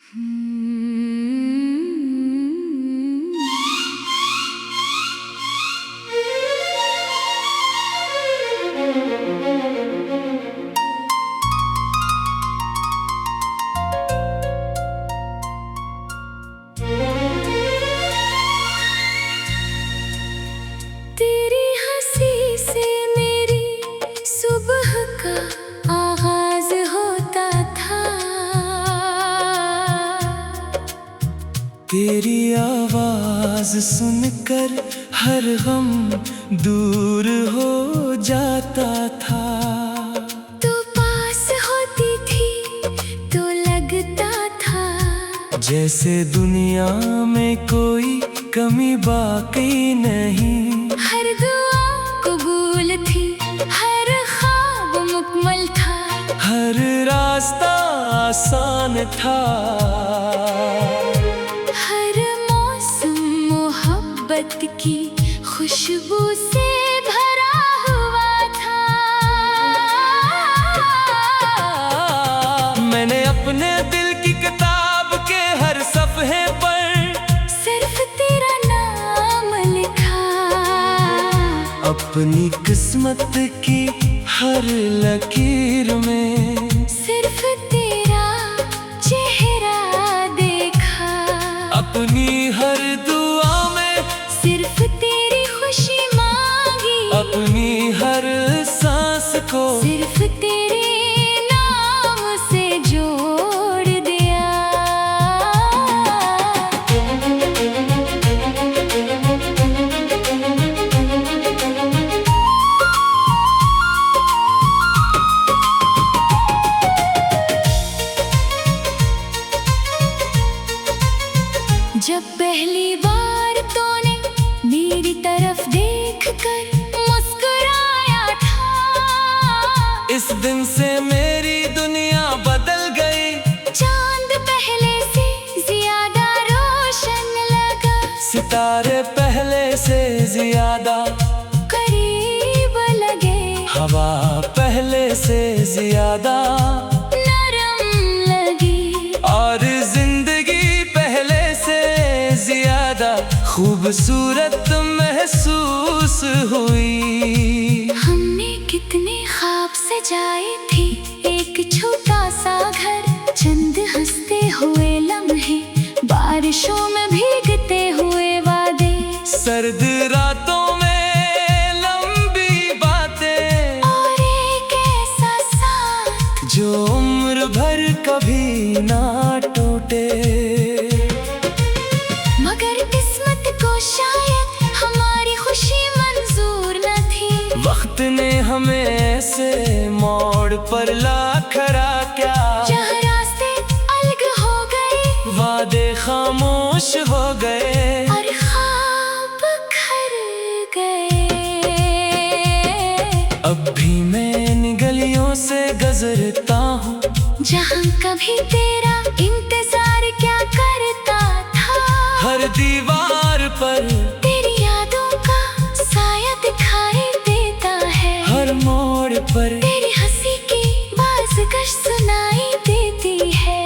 तेरी हंसी से मेरी सुबह का आगाज होता था। तेरी आवाज सुनकर हर गम दूर हो जाता था। तू पास होती थी तो लगता था जैसे दुनिया में कोई कमी बाकी नहीं। हर दुआ कबूल थी, हर ख्वाब मुकम्मल था, हर रास्ता आसान था। हर मौसम मोहब्बत की खुशबू से भरा हुआ था। मैंने अपने दिल की किताब के हर सफ़े पर सिर्फ तेरा नाम लिखा। अपनी किस्मत की हर लकीर में सिर्फ तेरा चेहरा देखा। अपनी हर दुआ में सिर्फ तेरी खुशी मांगी। अपनी हर सांस को सिर्फ तेरे नाम से जोड़ दिया। जब पहली बार तूने मेरी तरफ देखकर मुस्कुराया था, इस दिन से मेरी दुनिया बदल गई। चांद पहले से ज्यादा रोशन लगा। सितारे पहले से ज्यादा करीब लगे। हवा पहले से ज्यादा नरम लगी। और जिंदगी पहले से ज्यादा खूबसूरत महसूस हुई। हमने कितने ख्वाब सजाए थे, एक छोटा सा घर, चंद हंसते हुए लम्हे, बारिशों में भीगते हुए वादे, सर्द रातों में लंबी बातें, और एक ऐसा साथ जो उम्र भर कभी ना टूटे। मगर किस्मत को शायद हमारी खुशी मंजूर न थी। वक्त ने हमें ऐसे मोड़ पर ला खड़ा क्या, जहाँ रास्ते अलग हो गए, वादे खामोश हो गए, और ख्वाब खर गए। अब भी मैं इन गलियों से गुजरता हूँ, जहाँ कभी तेरा इंतजार क्या करता था। हर दीवार पर तेरी यादों का साया दिखाई देता है। हर मोड़ पर तेरी हंसी की बाज़गश सुनाई देती है।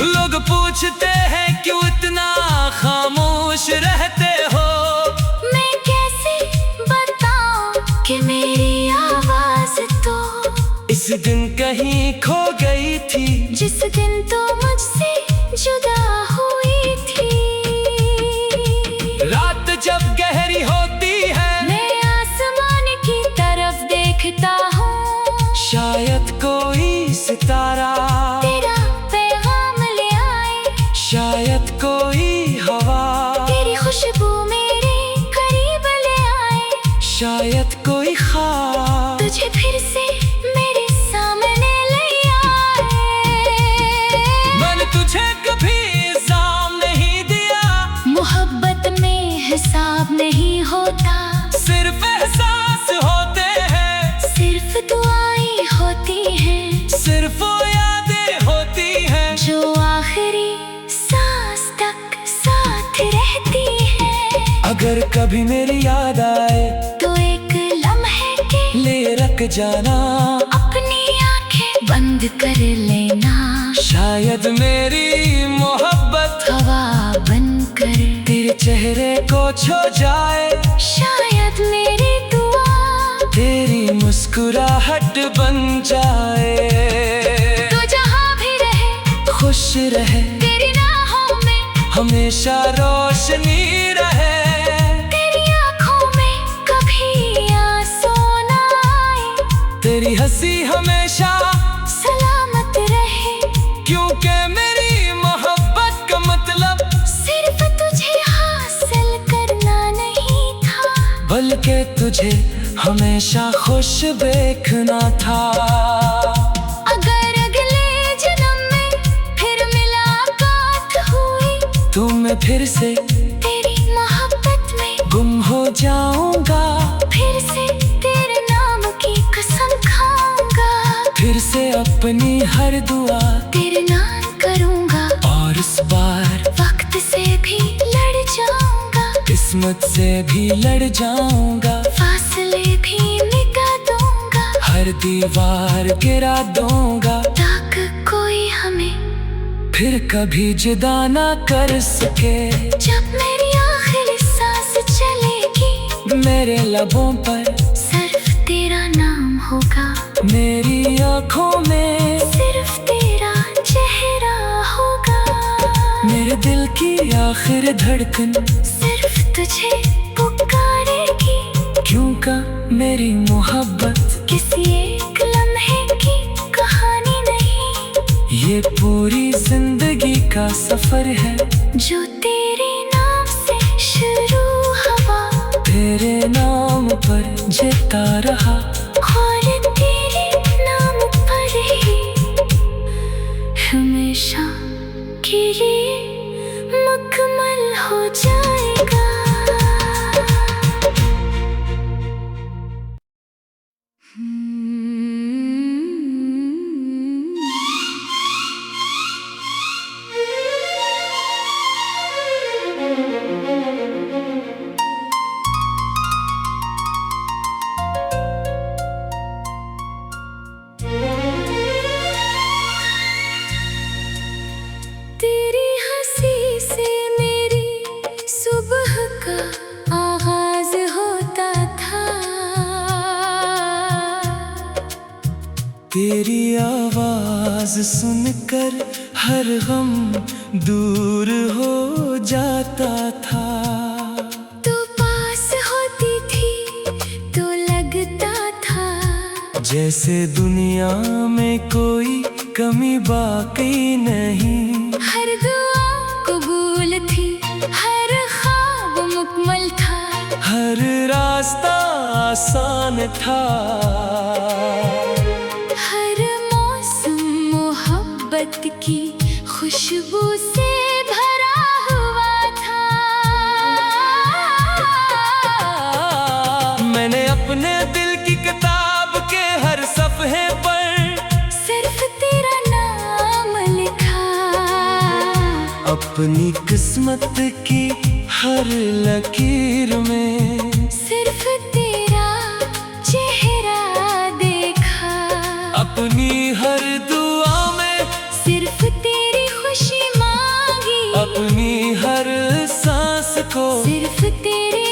लोग पूछते हैं क्यों इतना खामोश रहते हो। मैं कैसे बताऊं कि मेरी आवाज तो इस दिन कहीं खो गई थी, जिस दिन तो मुझसे जुदा हुई थी। रात जब गहरी होती है, मैं आसमान की तरफ देखता हूँ, शायद कोई सितारा तेरा पैगाम ले आए। शायद कोई हवा तेरी खुशबू मेरे करीब ले आए। शायद कोई ख्वाब तुझे फिर से मेरे सामने ले आए। मैंने तुझे कभी इल्जाम नहीं दिया, मोहब्बत में हिसाब नहीं होता, सिर्फ एहसास होते हैं, सिर्फ दुआएं होती हैं, सिर्फ वो यादें होती हैं, जो आखिरी सांस तक साथ रहती है। अगर कभी मेरी याद आए तो एक लम्हे के ले रख जाना, अपनी आंखें बंद कर लेना। शायद मेरी मोहब्बत हवा बनकर तेरे चेहरे को छू जाए, शायद मेरी दुआ तेरी मुस्कुराहट बन जाए। तू जहाँ भी रहे खुश रहे, तेरी राहों में हमेशा रोशनी रहे, तेरी आँखों में कभी आंसू ना आए, तेरी हंसी हमेशा सलामत रहे। क्योंकि मेरी मोहब्बत का मतलब सिर्फ तुझे हासिल करना नहीं था, बल्कि तुझे हमेशा खुश देखना था। अगर अगले जन्म में फिर मुलाकात हुई तो मैं फिर से तेरी मोहब्बत में गुम हो जाऊंगा, फिर से तेरे नाम की कसम खाऊंगा, फिर से अपनी हर दुआ तेरे नाम करूंगा, और इस बार वक्त से भी लड़ जाऊंगा, किस्मत से भी लड़ जाऊंगा, फासले भी मिटा दूंगा, हर दीवार गिरा दूंगा, ताकि कोई हमें फिर कभी जुदा ना कर सके। जब मेरी आखिरी सांस चलेगी मेरे लबों पर सिर्फ तेरा नाम होगा, मेरी आँखों में सिर्फ तेरा चेहरा होगा, मेरे दिल की आखिर धड़कन सिर्फ तुझे पुकारेगी, क्योंकि मेरी मोहब्बत किसी एक लम्हे की कहानी नहीं, ये पूरी जिंदगी का सफर है, जो तेरे नाम से शुरू हुआ, तेरे नाम पर जीता रहा, और तेरे नाम पर ही हमेशा के लिए मुकम्मल हो जाएगा। तेरी हंसी से मेरी सुबह का आगाज होता था, तेरी आवाज सुनकर हर गम दूर हो जाता था, तू पास होती थी तो लगता था जैसे दुनिया में कोई कमी बाकी नहीं, हर दुआ कबूल थी, हर ख्वाब मुकम्मल था, हर रास्ता आसान था, हर मौसम मोहब्बत की खुशबू से भरा हुआ था। मैंने अपने दिल की किताब के हर सफ़े पर सिर्फ तेरा नाम लिखा, अपनी किस्मत की हर लकीर में सिर्फ तेरा चेहरा देखा, अपनी हर दुआ में सिर्फ तेरी खुशी मांगी, अपनी हर सांस को सिर्फ तेरे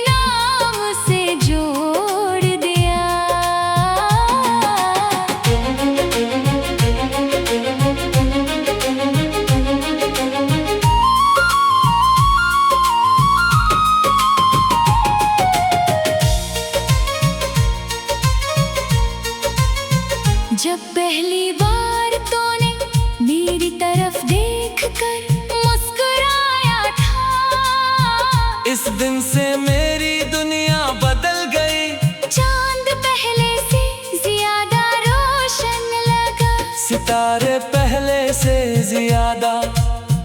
नाम से जोड़ दिया। जब पहली बार तूने मेरी तरफ देखकर मुस्कुराया था, इस दिन से मेरी दुनिया बदल गई, चांद पहले से ज्यादा रोशन लगा, सितारे पहले से ज्यादा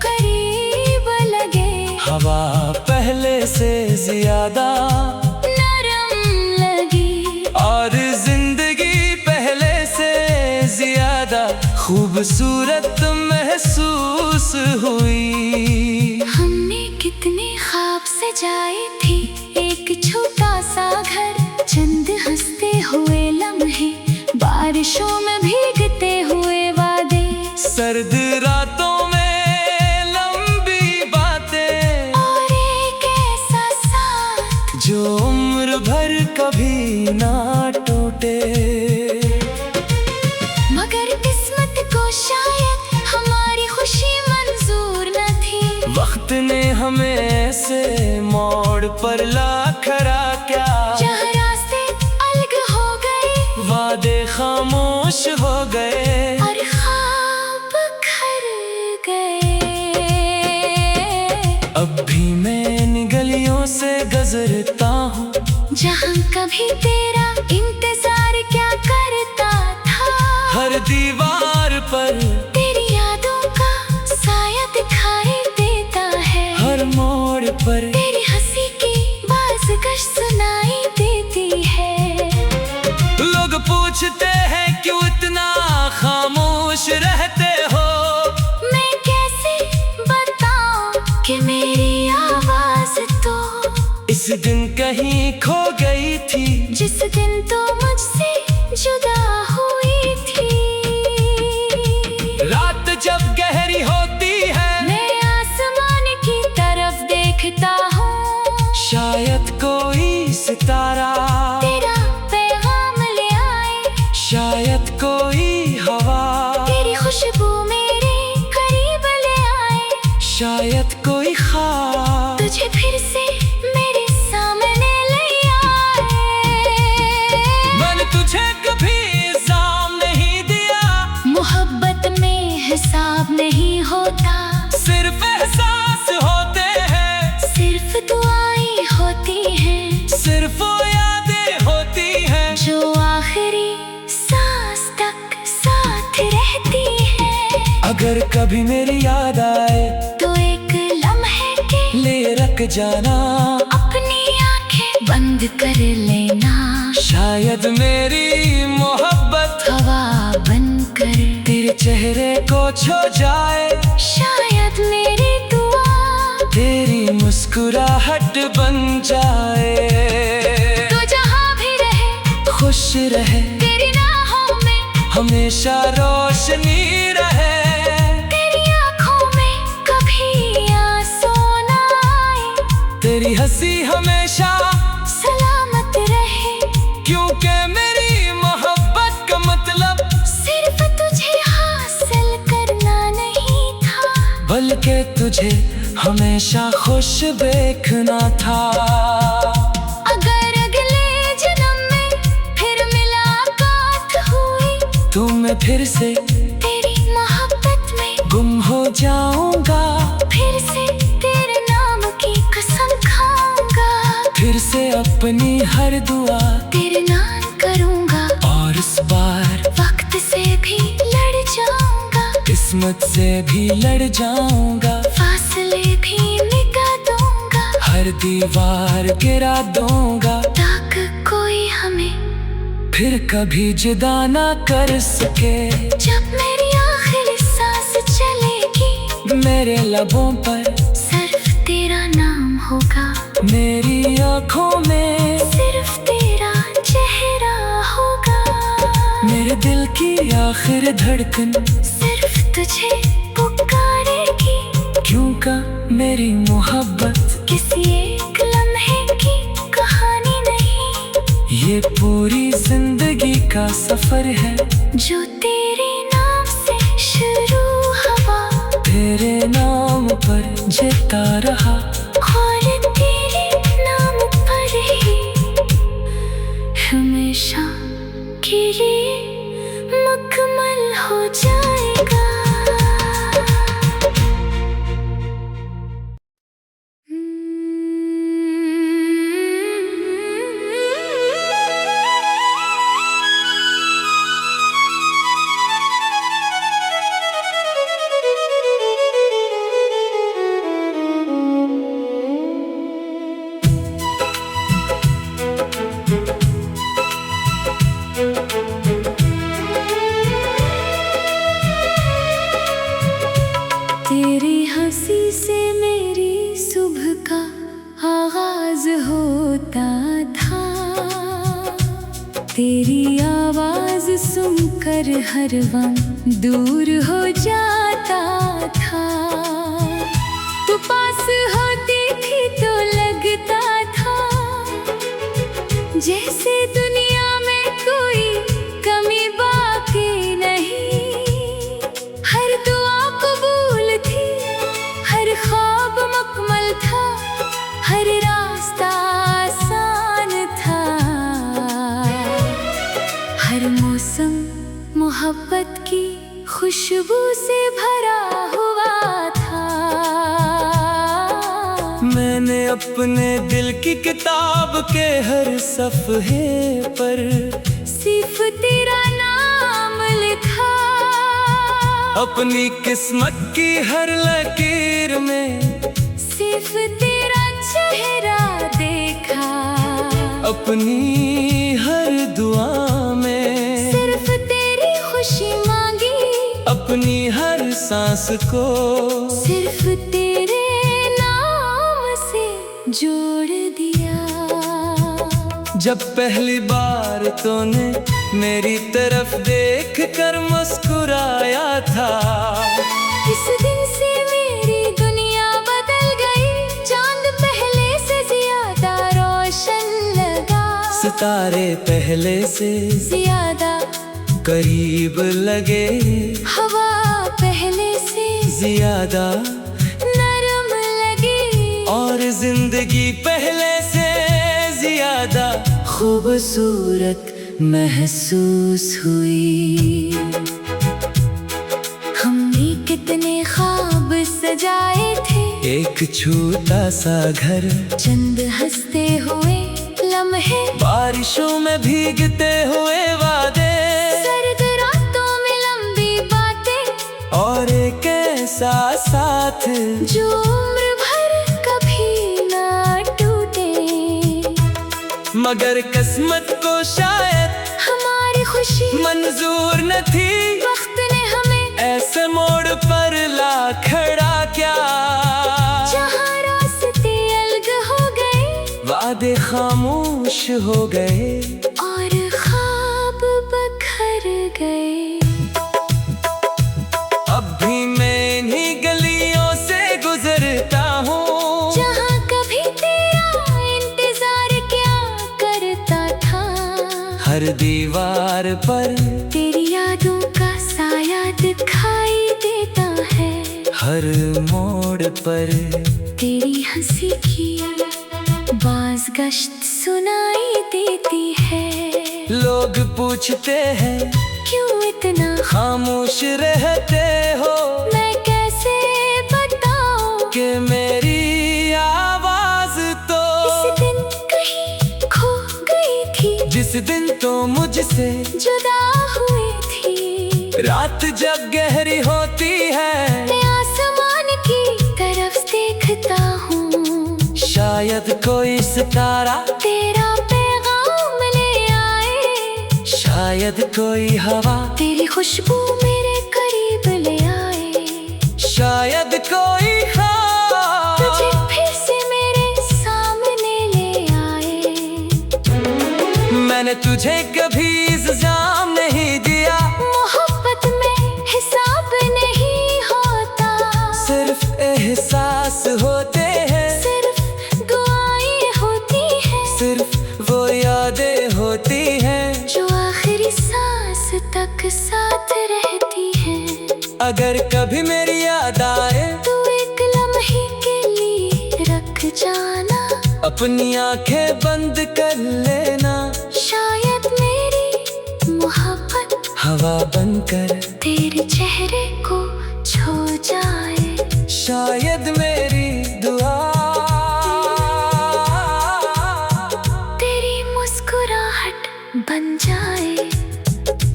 करीब लगे, हवा पहले से ज्यादा नरम लगी, और जिंदगी पहले से ज्यादा खूबसूरत महसूस हुई। हमने कितने ख्वाब सजाए थे, एक छोटा सा घर, चंद हंसते हुए लम्हे, बारिशों में भीगते हुए वादे, सर्द रातों में लंबी बातें, और एक ऐसा साथ जो उम्र भर कभी ना टूटे। मगर किस्मत को शायद हमारी खुशी मंजूर न थी। वक्त ने हमें ऐसे मोड़ पर ला खड़ा क्या, जहाँ रास्ते अलग हो गए, वादे खामोश हो गए, और ख्वाब खर गए। अब भी मैं इन गलियों से गुजरता हूँ, जहाँ कभी तेरा इंतजार क्या करता था। हर दीवार पर तेरी यादों का साया दिखाई देता है, हर मोड़ पर तेरी हंसी की बाज़गश सुनाई देती है। लोग पूछते हैं क्यों इतना खामोश रहते हो, मैं कैसे बताऊं कि मेरी आवाज तो इस दिन कहीं खो गई थी, जिस दिन तो मुझसे जुदा हुई थी। रात जब गहरी होती है, मैं आसमान की तरफ देखता हूँ, शायद कोई सितारा, तेरा पैगाम ले आए, शायद कोई हवा, तेरी खुशबू मेरे करीब ले आए, शायद कोई ख्वाब तुझे फिर से मेरे सामने ले आए। मैंने तुझे कभी इल्जाम नहीं दिया, मोहब्बत में हिसाब नहीं होता, सिर्फ एहसास होते हैं, सिर्फ दुआएं होती हैं, सिर्फ वो यादें होती हैं, जो आखिरी सांस तक साथ रहती है। अगर कभी मेरी याद आए तो एक लम्हे के ले रख जाना, अपनी आंखें बंद कर लेना, शायद मेरी मोहब्बत हवा बनकर तेरे चेहरे को छू जाए, शायद मेरी दुआ तेरी मुस्कुराहट बन जाए। तो जहाँ भी रहे खुश रहे, तेरी राहों में हमेशा रोशनी रहे, तेरी आँखों में कभी आंसू न आए, तेरी हंसी हमेशा सलामत रहे। क्योंकि मेरी मोहब्बत का मतलब सिर्फ तुझे हासिल करना नहीं था, बल्कि तुझे हमेशा खुश देखना था। अगर अगले जन्म में फिर मुलाकात हुई, तो मैं फिर से तेरी मोहब्बत में गुम हो जाऊंगा, फिर से तेरे नाम की कसम खाऊंगा, फिर से अपनी हर दुआ तेरे नाम करूंगा, और इस बार वक्त से भी लड़ जाऊंगा, किस्मत से भी लड़ जाऊंगा, फासले भी मिटा दूंगा, हर दीवार गिरा दूंगा, ताकि कोई हमें फिर कभी जुदा ना कर सके। जब मेरी आखिरी सांस चलेगी, मेरे लबों पर सिर्फ तेरा नाम होगा, मेरी आँखों में सिर्फ तेरा चेहरा होगा, मेरे दिल की आखिर धड़कन सिर्फ तुझे पुकारेगी, क्योंकि मेरी मोहब्बत किसी एक लम्हे की कहानी नहीं, ये पूरी जिंदगी का सफर है, जो तेरे नाम से शुरू हुआ, तेरे नाम पर जीता रहा, और तेरे नाम पर ही हमेशा के लिए मुकम्मल हो जाएगा। तेरी हंसी से मेरी सुबह का आगाज होता था, तेरी आवाज सुनकर पर हर गम दूर हो जाता था। तू पास होती थी तो लगता था जैसे दुनिया में कोई कमी बाकी नहीं। हर दुआ कबूल थी, हर ख्वाब मुकम्मल था, हर रास्ता आसान था। हर मौसम मोहब्बत की खुशबू से भरा हुआ था। मैंने अपने दिल की किताब के हर सफ़हे पर सिर्फ तेरा नाम लिखा। अपनी किस्मत की हर लकीर में सिर्फ तेरा चेहरा देखा। अपनी हर दुआ में सिर्फ तेरी खुशी मांगी। अपनी हर सांस को सिर्फ तेरे नाम से जोड़ दिया। जब पहली बार तूने मेरी तरफ देख कर मुस्कुराया था, इस दिन से मेरी दुनिया बदल गई। चांद पहले से ज्यादा रोशन लगा। सितारे पहले से ज्यादा करीब लगे। हवा पहले से ज्यादा नरम लगी। और जिंदगी पहले से ज्यादा खूबसूरत महसूस हुई। हमने कितने ख्वाब सजाए थे। एक छोटा सा घर, चंद हंसते हुए लम्हे, बारिशों में भीगते हुए वादे, सर्द रातों में लंबी बातें, और एक ऐसा साथ जो उम्र भर कभी ना टूटे। मगर किस्मत को शायद हमारी खुशी मंजूर न थी। वक्त ने हमें ऐसे मोड़ पर ला खड़ा क्या, जहाँ रास्ते अलग हो गए, वादे खामोश हो गए, और ख्वाब बखर गए। अब भी मैं इन्हीं गलियों से गुजरता हूँ, जहाँ कभी तेरा इंतजार क्या करता था। हर दीवार पर तेरी यादों का साया दिखाई देता है। हर मोड़ पर तेरी हंसी की बाज गश्त सुनाई देती है। लोग पूछते हैं क्यों इतना खामोश रहते हो, मैं कैसे बताऊं कि मेरी आवाज तो इस दिन कहीं खो गई थी। जिस दिन तो मुझसे जुदा हुई थी। रात जब गहरी होती है, मैं आसमान की तरफ देखता हूँ। शायद कोई सितारा तेरा पैगाम ले आए। शायद कोई हवा तेरी खुशबू मेरे करीब ले आए। शायद कोई तुझे फिर से मेरे सामने ले आए। मैंने तुझे कभी इल्जाम नहीं दिया, मोहब्बत में हिसाब नहीं होता। सिर्फ एहसास होते हैं, सिर्फ दुआएं होती हैं, सिर्फ वो यादें होती हैं जो आखिरी सांस तक साथ रहती हैं। अगर कभी मेरी याद आए तू एक लम्हे के लिए रख जाना। अपनी आंखें बंद कर लेना। शायद मेरी मोहब्बत हवा बनकर तेरे चेहरे को छू जाए। शायद मेरी दुआ तेरी मुस्कुराहट बन जाए।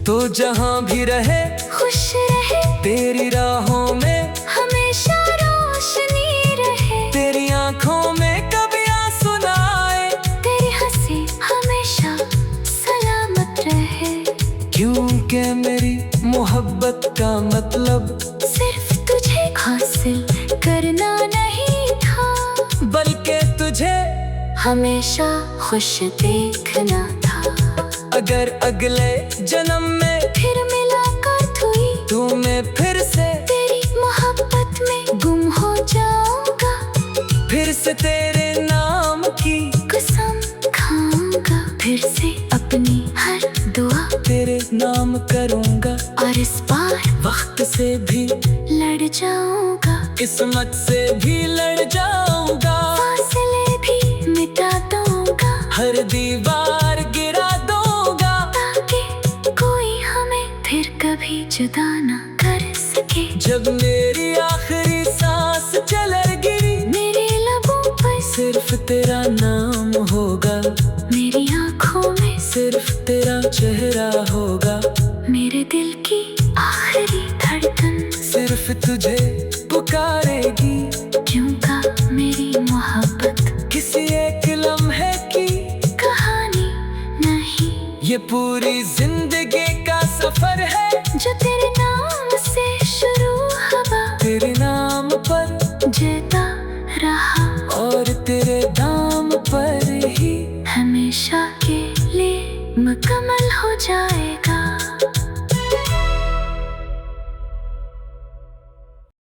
तो जहाँ भी रहे खुश रहे, तेरी राहों में हमेशा रोशनी रहे। तेरी आंखों में कभी आंसू ना आए, तेरी हंसी हमेशा सलामत रहे। क्योंकि मेरी मोहब्बत का मतलब सिर्फ तुझे हासिल करना नहीं था, बल्कि तुझे हमेशा खुश देखना था। अगर अगले जन्म में फिर मिला में फिर से तेरी मोहब्बत में गुम हो जाऊंगा, फिर से तेरे नाम की कसम खाऊंगा, फिर से अपनी हर दुआ तेरे नाम करूंगा। और इस बार वक्त से भी लड़ जाऊंगा, किस्मत से भी लड़ जाऊंगा, फासले भी मिटा दूंगा, हर दीवार गिरा दूंगा, ताकि कोई हमें फिर कभी जुदा ना कर सके। जब मेरी आखिरी सांस चलेगी मेरे लबों पर सिर्फ तेरा नाम होगा, मेरी आँखों में सिर्फ तेरा चेहरा होगा, मेरे दिल की आखिरी धड़कन सिर्फ तुझे पुकारेगी। क्यों का मेरी मोहब्बत किसी एक लम्हे की कहानी नहीं, ये पूरी जिंदगी का सफर है, जो तेरे नाम से शुरू हुआ, तेरे नाम पर जीता रहा, और तेरे दाम पर ही हमेशा के लिए मुकम्मल हो जाएगा।